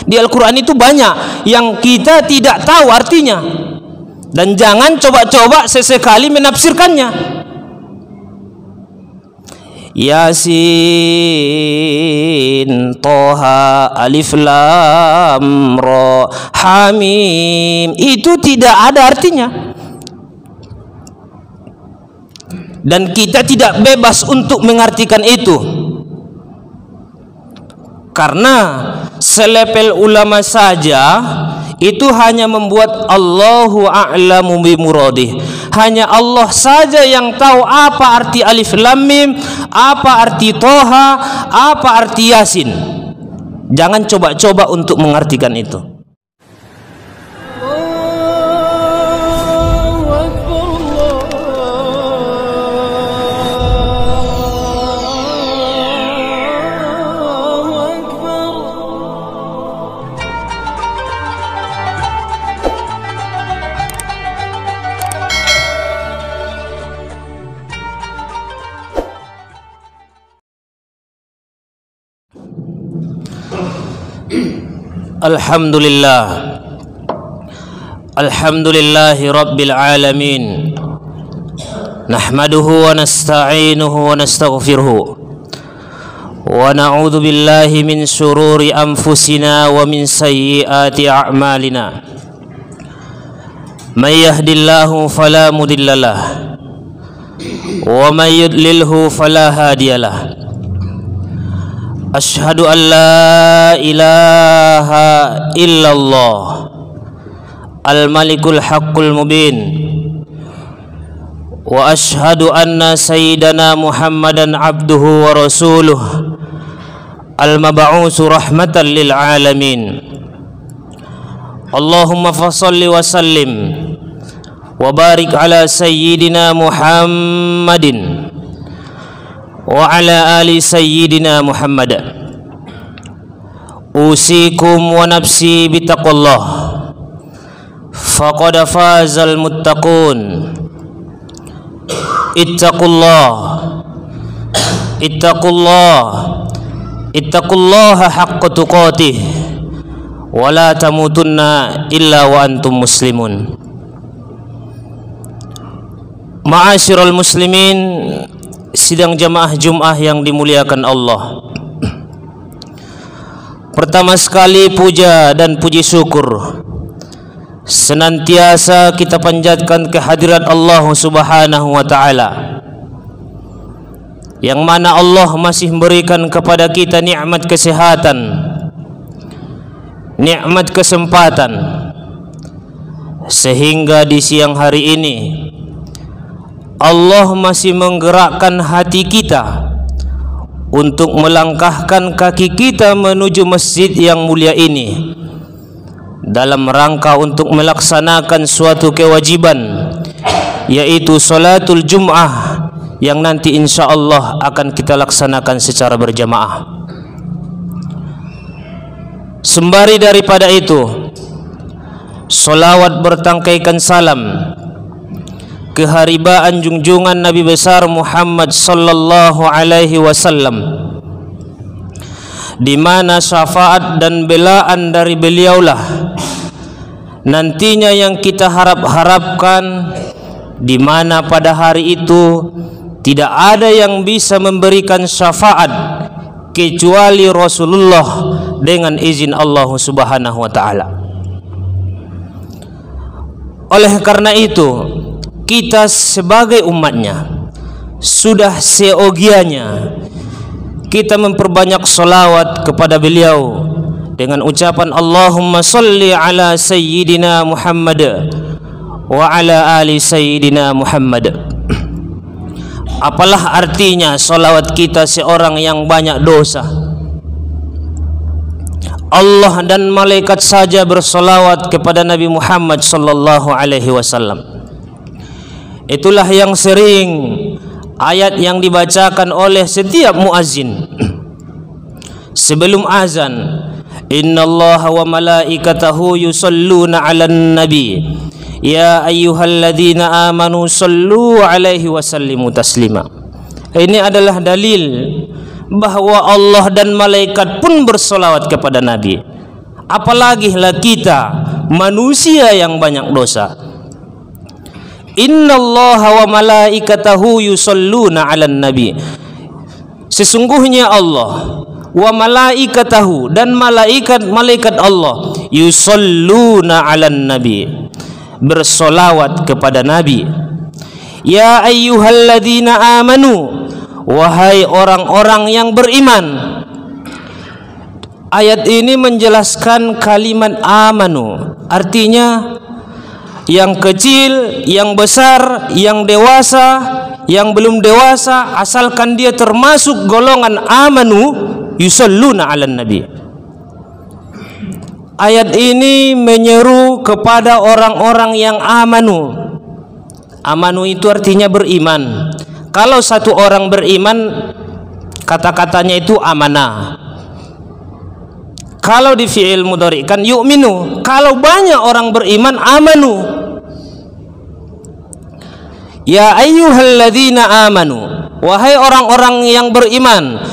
Di Al-Quran itu banyak yang kita tidak tahu artinya, dan jangan coba-coba sesekali menafsirkannya. Yasin, Toha, Alif Lam Ra, Hamim, itu tidak ada artinya. Dan kita tidak bebas untuk mengartikan itu, karena selepel ulama saja itu hanya membuat Allahu a'lamu bimuradih. Hanya Allah saja yang tahu apa arti Alif Lam Mim, apa arti Toha, apa arti Yasin. Jangan coba-coba untuk mengartikan itu. Alhamdulillah, alhamdulillahi rabbil alamin. Nahmaduhu wa nasta'inuhu wa nastaghfiruhu, wa na'udzu billahi min syururi anfusina wa min sayyiati a'malina. May yahdihillahu fala mudhillalah wa may yudlilhu fala hadiyalah. Asyhadu an la ilaha illallah al-malikul haqqul mubin, wa asyhadu anna sayyidana Muhammadan abduhu wa rasuluh al-mab'utsu rahmatan lil alamin. Allahumma fassalli wa sallim wa barik ala sayyidina Muhammadin wa ala ali sayyidina Muhammad. Usikum wa nafsi bitaqwallah, faqad fazal muttaqun. Ittaqullah, ittaqullah, ittaqullaha haqqa tuqatih, wa la tamutunna illa wa antum muslimun. Ma'asyiral muslimin, sidang jamaah Jum'ah yang dimuliakan Allah. Pertama sekali puja dan puji syukur senantiasa kita panjatkan kehadirat Allah Subhanahu wa taala, yang mana Allah masih memberikan kepada kita nikmat kesehatan, nikmat kesempatan, sehingga di siang hari ini Allah masih menggerakkan hati kita untuk melangkahkan kaki kita menuju masjid yang mulia ini, dalam rangka untuk melaksanakan suatu kewajiban, yaitu salatul Jum'ah, yang nanti insya Allah akan kita laksanakan secara berjamaah. Sembari daripada itu, salawat bertangkaikan salam keharibaan junjungan Nabi besar Muhammad sallallahu alaihi wasallam, di mana syafaat dan belaan dari beliaulah nantinya yang kita harapkan, di mana pada hari itu tidak ada yang bisa memberikan syafaat kecuali Rasulullah dengan izin Allah Subhanahu wa taala. Oleh karena itu, kita sebagai umatnya sudah seogianya kita memperbanyak salawat kepada beliau dengan ucapan Allahumma salli ala sayyidina Muhammad wa ala ali sayyidina Muhammad. Apalah artinya salawat kita seorang yang banyak dosa? Allah dan malaikat saja bersalawat kepada Nabi Muhammad sallallahu alaihi wasallam. Itulah yang sering ayat yang dibacakan oleh setiap muazzin sebelum azan, innallaha wa malaikatahu yusalluna 'alan nabi ya ayyuhalladzina amanu sallu 'alaihi wa sallimu taslima. Ini adalah dalil bahwa Allah dan malaikat pun bersolawat kepada Nabi. apalagi lah kita manusia yang banyak dosa. Innallaha wa malaikatahu yusholluna 'alan nabi. Sesungguhnya Allah wa malaikatahu dan malaikat Allah yusholluna 'alan nabi, bersolawat kepada nabi. Ya ayyuhalladzina amanu, wahai orang-orang yang beriman. Ayat ini menjelaskan kalimat amanu, artinya yang kecil, yang besar, yang dewasa, yang belum dewasa, asalkan dia termasuk golongan amanu, yusholluna 'alan nabi. Ayat ini menyeru kepada orang-orang yang amanu. Amanu itu artinya beriman. Kalau satu orang beriman, kata-katanya itu amanah. Kalau di fi'il mudhari kan yu'minu. Kalau banyak orang beriman, amanu. Ya ayyuhalladzina amanu, wahai orang-orang yang beriman,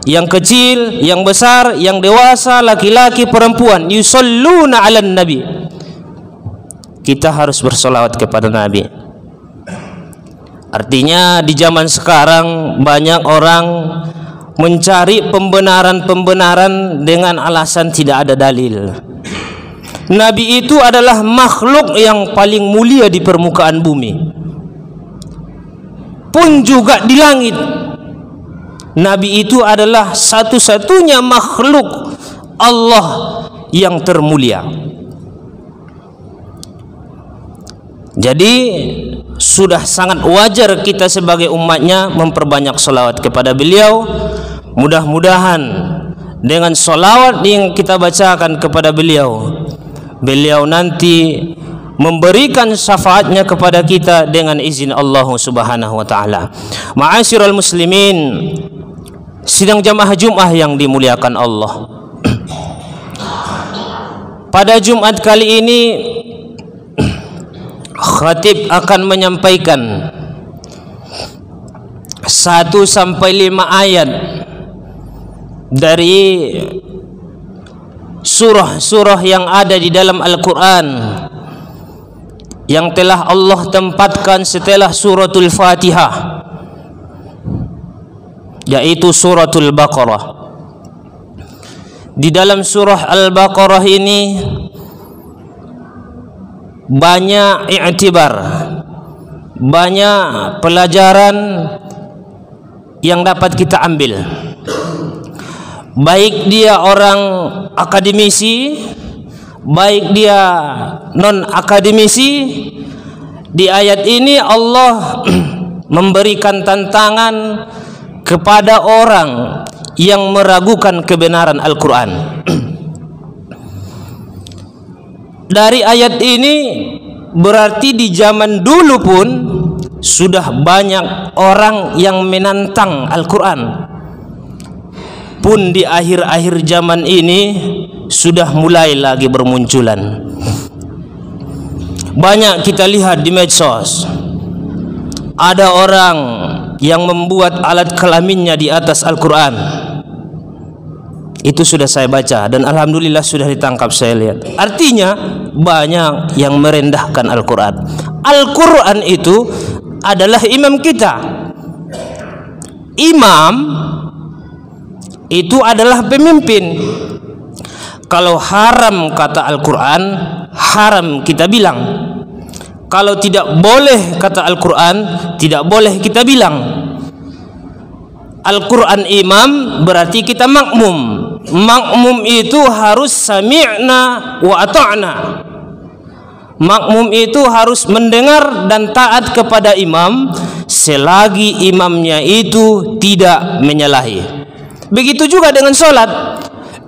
yang kecil, yang besar, yang dewasa, laki-laki, perempuan, yusholluna 'alan nabi. Kita harus bersolawat kepada Nabi. Artinya di zaman sekarang banyak orang mencari pembenaran-pembenaran dengan alasan tidak ada dalil. Nabi itu adalah makhluk yang paling mulia di permukaan bumi, pun juga di langit. Nabi itu adalah satu-satunya makhluk Allah yang termulia. Jadi sudah sangat wajar kita sebagai umatnya memperbanyak salawat kepada beliau. Mudah-mudahan dengan salawat yang kita bacakan kepada beliau, beliau nanti memberikan syafaatnya kepada kita dengan izin Allah Subhanahu wa taala. Ma'asyiral muslimin, sidang jamaah Jumat yang dimuliakan Allah. Pada Jumat kali ini khatib akan menyampaikan 1-5 ayat dari surah-surah yang ada di dalam Al-Quran yang telah Allah tempatkan setelah suratul Fatihah, yaitu suratul Baqarah. Di dalam surah Al-Baqarah ini banyak i'tibar, banyak pelajaran yang dapat kita ambil. Baik dia orang akademisi, baik dia non akademisi, di ayat ini Allah memberikan tantangan kepada orang yang meragukan kebenaran Al-Quran. Dari ayat ini berarti di zaman dulu pun sudah banyak orang yang menantang Al-Quran. Pun di akhir-akhir zaman ini sudah mulai lagi bermunculan. Banyak kita lihat di medsos, ada orang yang membuat alat kelaminnya di atas Al-Quran. Itu sudah saya baca dan alhamdulillah sudah ditangkap, saya lihat. Artinya banyak yang merendahkan Al-Quran. Al-Quran itu adalah imam kita. Imam itu adalah pemimpin. Kalau haram kata Al-Quran, haram kita bilang. Kalau tidak boleh kata Al-Quran, tidak boleh kita bilang. Al-Quran imam berarti kita makmum. Makmum itu harus sami'na wa ata'na. Makmum itu harus mendengar dan taat kepada imam selagi imamnya itu tidak menyalahi. Begitu juga dengan sholat.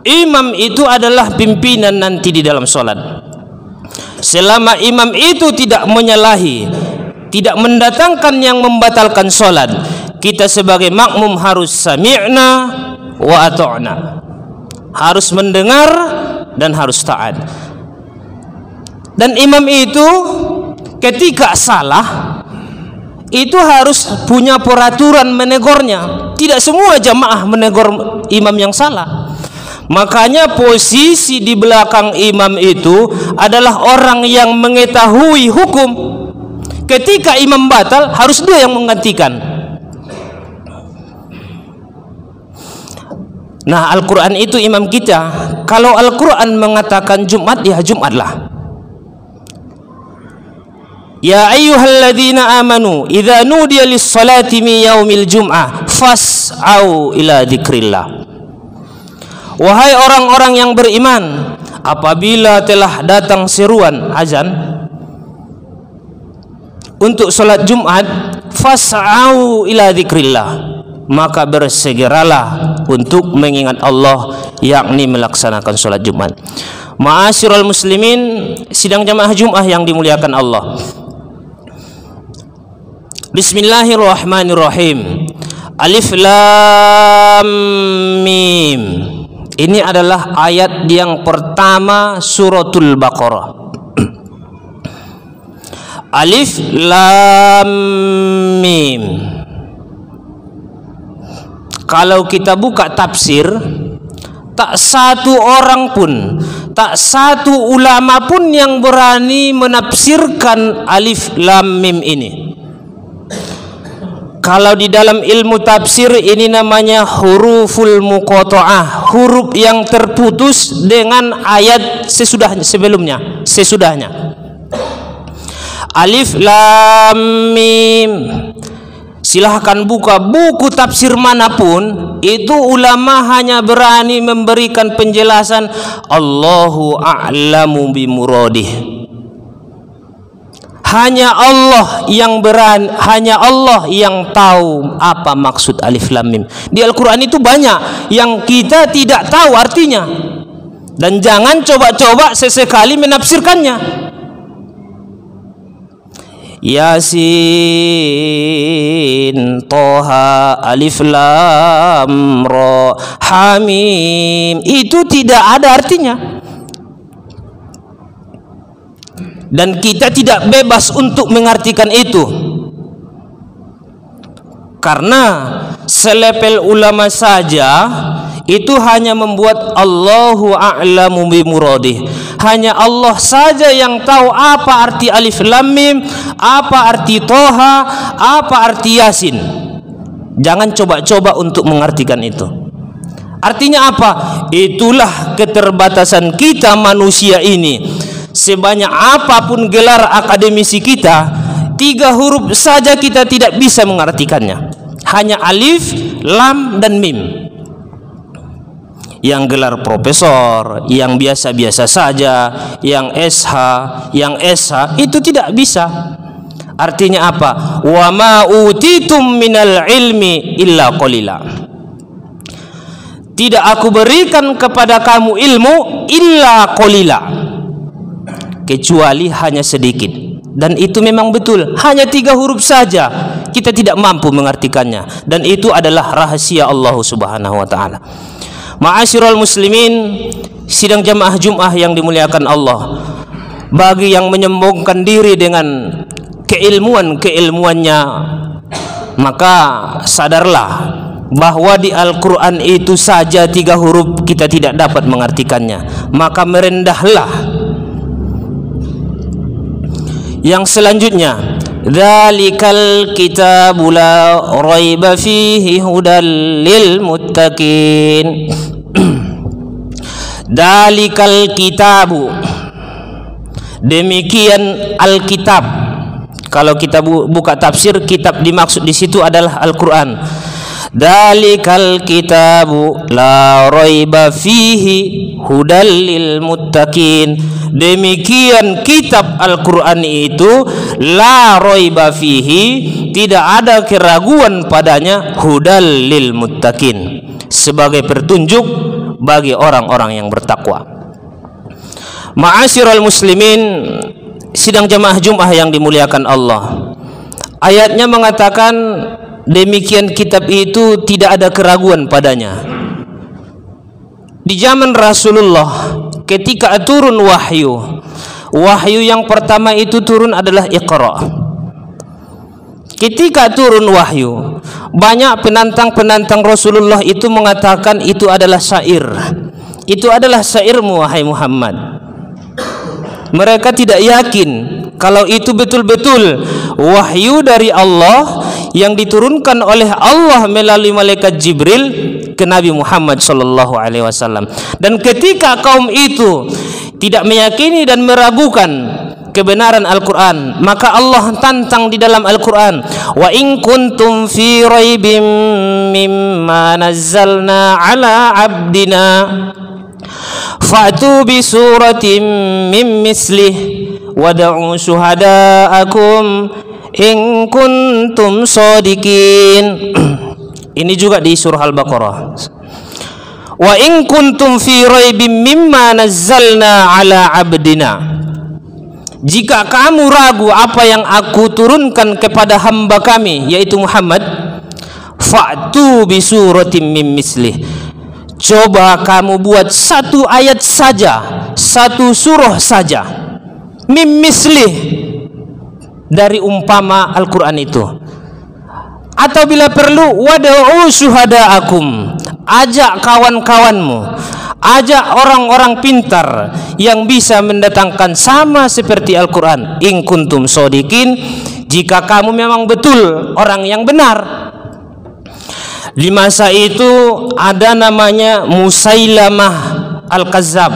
Imam itu adalah pimpinan nanti di dalam sholat. Selama imam itu tidak menyalahi, tidak mendatangkan yang membatalkan sholat, kita sebagai makmum harus sami'na wa ata'na, harus mendengar dan harus taat. Dan imam itu ketika salah itu harus punya peraturan menegurnya. Tidak semua jamaah menegur imam yang salah. Makanya posisi di belakang imam itu adalah orang yang mengetahui hukum. Ketika imam batal, harus dia yang menggantikan. Nah, Al-Quran itu imam kita. Kalau Al-Quran mengatakan Jumat, ya Jumatlah. Ya ayyuhalladzina amanu idza nudiya lis-salati min yaumil jum'ah fas'au ila dzikrillah. Wahai orang-orang yang beriman, apabila telah datang seruan azan untuk salat Jumat, fas'au ila dzikrillah, maka bersegeralah untuk mengingat Allah, yakni melaksanakan salat Jumat. Ma'asyiral muslimin, sidang jamaah Jumat yang dimuliakan Allah. Bismillahirrahmanirrahim. Alif Lam Mim. Ini adalah ayat yang pertama suratul Baqarah. Alif Lam Mim. Kalau kita buka tafsir, tak satu orang pun, tak satu ulama pun yang berani menafsirkan Alif Lam Mim ini. Kalau di dalam ilmu tafsir ini namanya huruful muqatta'ah, huruf yang terputus dengan ayat sesudahnya. Alif Lam Mim. Silahkan buka buku tafsir manapun, itu ulama hanya berani memberikan penjelasan Allahu a'lamu bimuradih. Hanya Allah yang berani, hanya Allah yang tahu apa maksud Alif Lam Mim. Di Al-Quran itu banyak yang kita tidak tahu artinya, dan jangan coba-coba sesekali menafsirkannya. Yasin, Toha, Alif Lam Ra, Hamim, itu tidak ada artinya. Dan kita tidak bebas untuk mengartikan itu, karena selepel ulama saja itu hanya membuat Allahu a'lamu bimuradih. Hanya Allah saja yang tahu apa arti Alif Lam Mim, apa arti Toha, apa arti Yasin. Jangan coba-coba untuk mengartikan itu. Artinya apa? Itulah keterbatasan kita manusia ini. Sebanyak apapun gelar akademisi kita, 3 huruf saja kita tidak bisa mengartikannya. Hanya Alif, Lam, dan Mim. Yang gelar profesor, yang biasa-biasa saja, yang SH, yang SH, itu tidak bisa. Artinya apa? Wa ma utitum minal ilmi illa qalila. Tidak aku berikan kepada kamu ilmu illa qalila, kecuali hanya sedikit. Dan itu memang betul, hanya 3 huruf saja kita tidak mampu mengartikannya, dan itu adalah rahasia Allah Subhanahu wa taala. Ma'asyiral muslimin, sidang jamaah Jumat yang dimuliakan Allah, bagi yang menyombongkan diri dengan keilmuannya, maka sadarlah bahwa di Al-Quran itu saja 3 huruf kita tidak dapat mengartikannya, maka merendahlah. Yang selanjutnya, dzalikal kitabu la raiba fihi hudal lil muttaqin. Dzalikal kitabu, demikian Alkitab. Kalau kita buka tafsir, kitab dimaksud di situ adalah Al-Quran. Dzalikal kitabu la raiba fihi hudal lil muttaqin. Demikian kitab Al-Quran itu la raiba fihi, tidak ada keraguan padanya, hudal lil muttaqin, sebagai petunjuk bagi orang-orang yang bertakwa. Ma'asyiral muslimin, sidang jamaah Jumat yang dimuliakan Allah, ayatnya mengatakan demikian kitab itu tidak ada keraguan padanya. Di zaman Rasulullah, ketika turun wahyu yang pertama itu turun adalah Iqra. Ketika turun wahyu, banyak penantang-penantang Rasulullah itu mengatakan itu adalah syair, itu adalah syairmu wahai Muhammad. Mereka tidak yakin kalau itu betul-betul wahyu dari Allah yang diturunkan oleh Allah melalui malaikat Jibril ke Nabi Muhammad sallallahu alaihi wasallam. Dan ketika kaum itu tidak meyakini dan meragukan kebenaran Al-Qur'an, maka Allah tantang di dalam Al-Qur'an, wa in kuntum fi raibim mimma nazzalna ala abdina fa'tu bi suratin min mislih wad'u syuhada'akum in kuntum shadiqin. Ini juga di surah Al-Baqarah. Wa in kuntum fi raibim mimma nazzalna ala abdina, jika kamu ragu apa yang aku turunkan kepada hamba kami yaitu Muhammad, fa'tu bi suratin min mislih, coba kamu buat satu ayat saja, satu surah saja, mim mislih, dari umpama Al-Quran itu. Atau bila perlu, wad'u syuhada'akum, ajak kawan-kawanmu, ajak orang-orang pintar yang bisa mendatangkan sama seperti Al-Quran, in kuntum shodiqin, jika kamu memang betul orang yang benar. Di masa itu ada namanya Musailamah Al-Kazzab.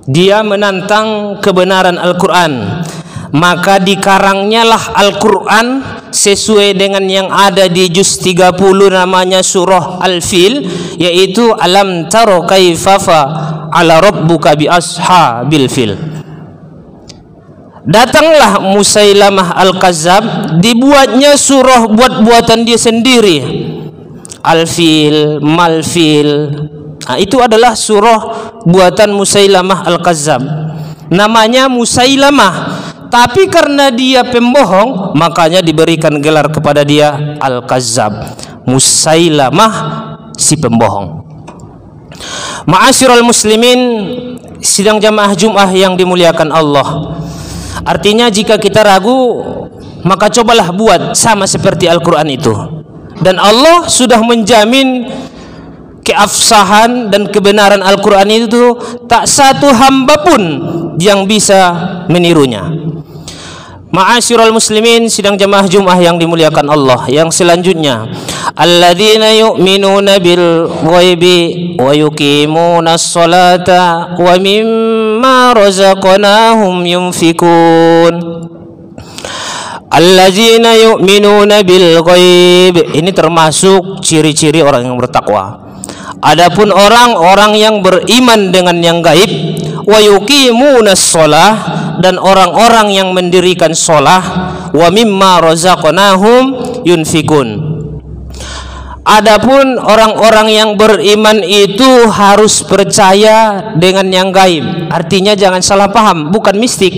Dia menantang kebenaran Al-Quran. Maka dikarangnya lah Al-Quran sesuai dengan yang ada di juz 30 namanya surah Al-Fil, yaitu alam taro kaifa ala rabbuka bi ashabil fil. Datanglah Musailamah Al-Kazzab, dibuatnya surah buat-buatan dia sendiri, Al-Fil, Mal-Fil. Nah, itu adalah surah buatan Musailamah Al-Kazzab. Namanya Musailamah, tapi karena dia pembohong, makanya diberikan gelar kepada dia Al-Kazzab, Musailamah si pembohong. Ma'asyiral muslimin, sidang jamaah Jumat yang dimuliakan Allah. Artinya jika kita ragu, maka cobalah buat sama seperti Al-Quran itu. Dan Allah sudah menjamin keabsahan dan kebenaran Al-Quran itu, tak satu hamba pun yang bisa menirunya. Ma'asyiral muslimin, sidang jamaah Jumat yang dimuliakan Allah. Yang selanjutnya, alladzina yu'minuna bil ghaibi wa yuqimunas salata wa mimma razaqnahum yunfikun. Alladzina yu'minuna bil ghaib, ini termasuk ciri-ciri orang yang bertakwa. Adapun orang-orang yang beriman dengan yang gaib, wa yuqimunas shalah, dan orang-orang yang mendirikan shalah, wa mimma razaqnahum yunfikun. Adapun orang-orang yang beriman itu harus percaya dengan yang gaib. Artinya jangan salah paham, bukan mistik.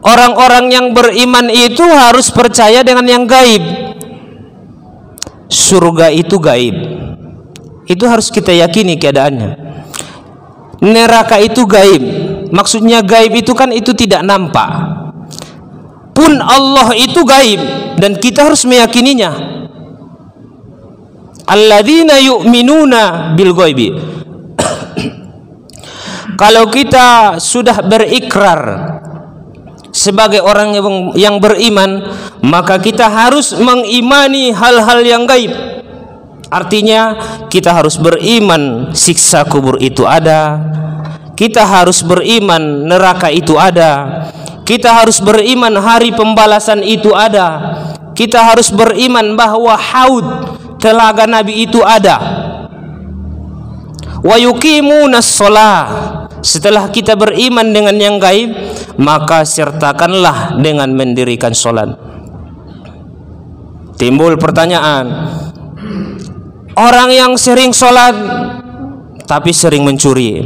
Orang-orang yang beriman itu harus percaya dengan yang gaib. Surga itu gaib, itu harus kita yakini keadaannya. Neraka itu gaib, maksudnya gaib itu kan itu tidak nampak. Pun Allah itu gaib dan kita harus meyakininya. Alladzina yu'minuna bil ghaibi. Kalau kita sudah berikrar sebagai orang yang beriman, maka kita harus mengimani hal-hal yang gaib. Artinya kita harus beriman siksa kubur itu ada, kita harus beriman neraka itu ada, kita harus beriman hari pembalasan itu ada, kita harus beriman bahwa haud, telaga Nabi itu ada. Wa yuqimunas shalah. Setelah kita beriman dengan yang gaib, maka sertakanlah dengan mendirikan salat. Timbul pertanyaan, orang yang sering salat tapi sering mencuri,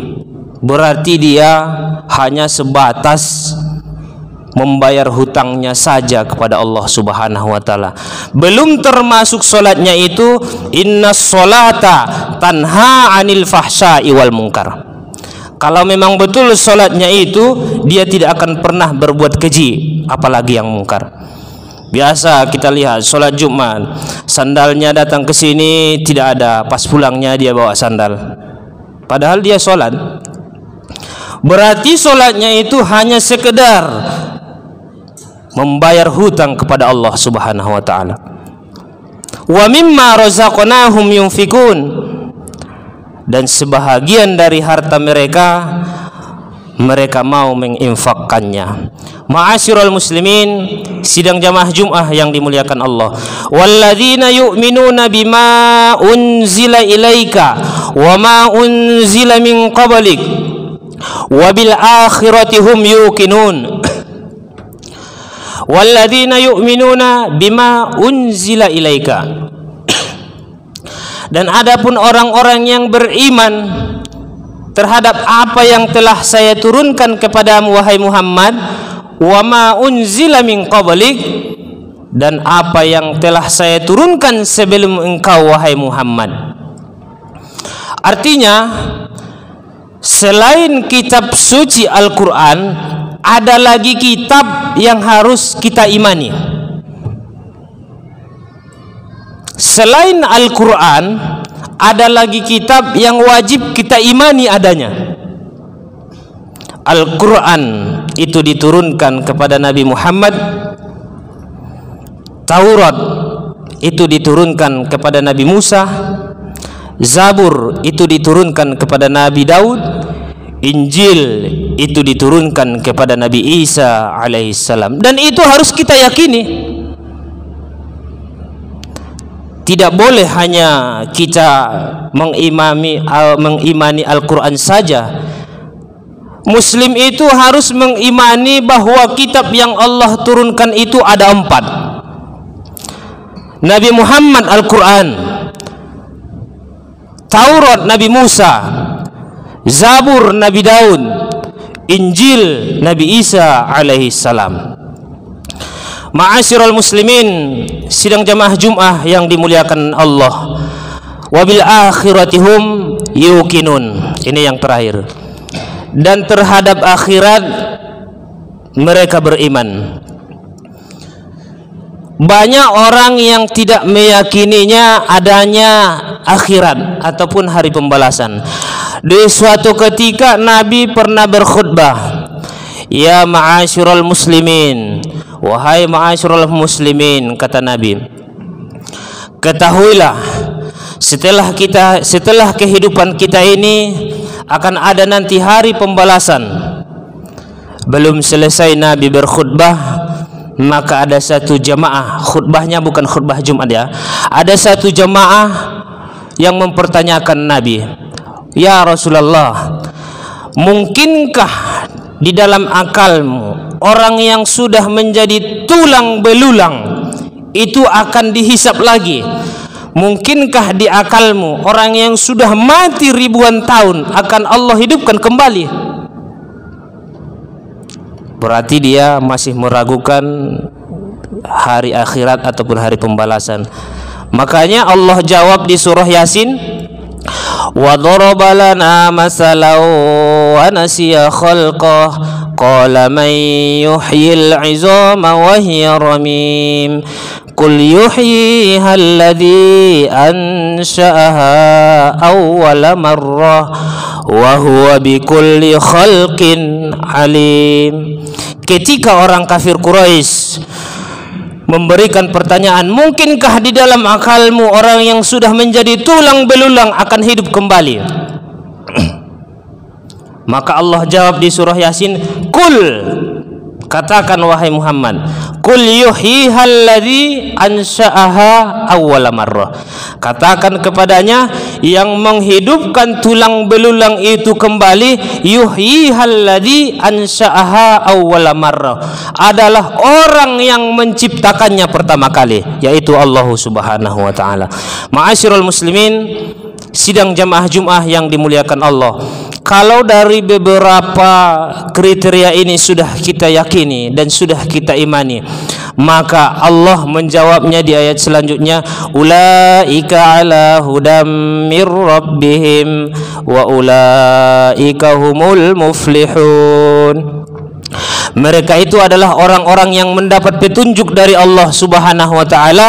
berarti dia hanya sebatas membayar hutangnya saja kepada Allah Subhanahu wa taala. Belum termasuk salatnya itu innas sholata tanha 'anil fahsya'i wal munkar. Kalau memang betul salatnya itu, dia tidak akan pernah berbuat keji, apalagi yang mungkar. Biasa kita lihat sholat Jumat, sandalnya datang ke sini tidak ada, pas pulangnya dia bawa sandal. Padahal dia sholat. Berarti sholatnya itu hanya sekedar membayar hutang kepada Allah Subhanahu wa taala. Wa mimma razaqnahum yunfikun, dan sebahagian dari harta mereka mau menginfakkannya. Ma'asyiral muslimin, sidang jamaah Jumat yang dimuliakan Allah. Walladzina yu'minuna bima unzila ilaika wa ma unzila min qablik wa bil akhirati hum yuqinun. Walladzina yu'minuna bima unzila ilaika, dan adapun orang-orang yang beriman terhadap apa yang telah saya turunkan kepadamu wahai Muhammad, wa ma unzila min qablik, dan apa yang telah saya turunkan sebelum engkau wahai Muhammad. Artinya, selain kitab suci Al-Quran, ada lagi kitab yang harus kita imani. Selain Al-Quran, ada lagi kitab yang wajib kita imani adanya. Al-Quran itu diturunkan kepada Nabi Muhammad, Taurat itu diturunkan kepada Nabi Musa, Zabur itu diturunkan kepada Nabi Daud, Injil itu diturunkan kepada Nabi Isa alaihissalam. Dan itu harus kita yakini. Tidak boleh hanya kita mengimani Al-Quran saja. Muslim itu harus mengimani bahwa kitab yang Allah turunkan itu ada 4. Nabi Muhammad Al-Quran, Taurat Nabi Musa, Zabur Nabi Daud, Injil Nabi Isa alaihissalam. Ma'asyiral muslimin, sidang jamaah Jumat yang dimuliakan Allah. Wabil akhiratihum yuqinun. Ini yang terakhir. Dan terhadap akhirat mereka beriman. Banyak orang yang tidak meyakininya adanya akhirat ataupun hari pembalasan. Di suatu ketika Nabi pernah berkhutbah, ya ma'asyiral muslimin, wahai ma'asyiral muslimin, kata Nabi, ketahuilah setelah kehidupan kita ini akan ada nanti hari pembalasan. Belum selesai Nabi berkhutbah, maka ada satu jamaah, khutbahnya bukan khutbah Jumat ya, ada satu jamaah yang mempertanyakan Nabi, ya Rasulullah, mungkinkah di dalam akalmu orang yang sudah menjadi tulang belulang itu akan dihisap lagi? Mungkinkah di akalmu orang yang sudah mati ribuan tahun akan Allah hidupkan kembali? Berarti dia masih meragukan hari akhirat ataupun hari pembalasan. Makanya Allah jawab di surah Yasin, wa daraba lana masalan wa nasiya khalqah qala man yuhyil 'izama wa hiya ramim qul yuhyiha alladhi ansha'aha awwala marrah wa huwa bikulli khalqin alim. Ketika orang kafir Quraisy memberikan pertanyaan, mungkinkah di dalam akalmu orang yang sudah menjadi tulang belulang akan hidup kembali? Maka Allah jawab di surah Yasin, kul, katakan wahai Muhammad, kul yuhyiha alladhi ansha'aha awwala marrah, katakan kepadanya yang menghidupkan tulang belulang itu kembali, yuhyiha alladhi ansha'aha awwala marrah, adalah orang yang menciptakannya pertama kali, yaitu Allah Subhanahu wa taala. Ma'asyiral muslimin, sidang jamaah Jumat yang dimuliakan Allah, kalau dari beberapa kriteria ini sudah kita yakini dan sudah kita imani, maka Allah menjawabnya di ayat selanjutnya, ulaika ala hudam mir rabbihim wa ulaika humul muflihun. Mereka itu adalah orang-orang yang mendapat petunjuk dari Allah Subhanahu wa taala,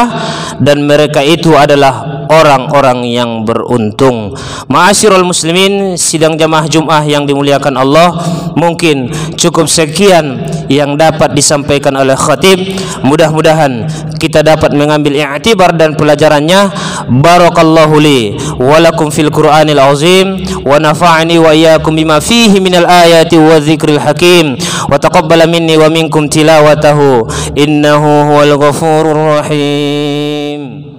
dan mereka itu adalah orang-orang yang beruntung. Ma'asyiral muslimin, sidang jamaah Jumat yang dimuliakan Allah, mungkin cukup sekian yang dapat disampaikan oleh khatib. Mudah-mudahan kita dapat mengambil i'tibar dan pelajarannya. Barakallahu li wa lakum fil Qur'anil azim, wa nafa'ani wa iyyakum bima fihi minal ayati wa dzikril hakim, wa taqabbala minni wa minkum tilawatahu innahu huwal ghafurur rahim.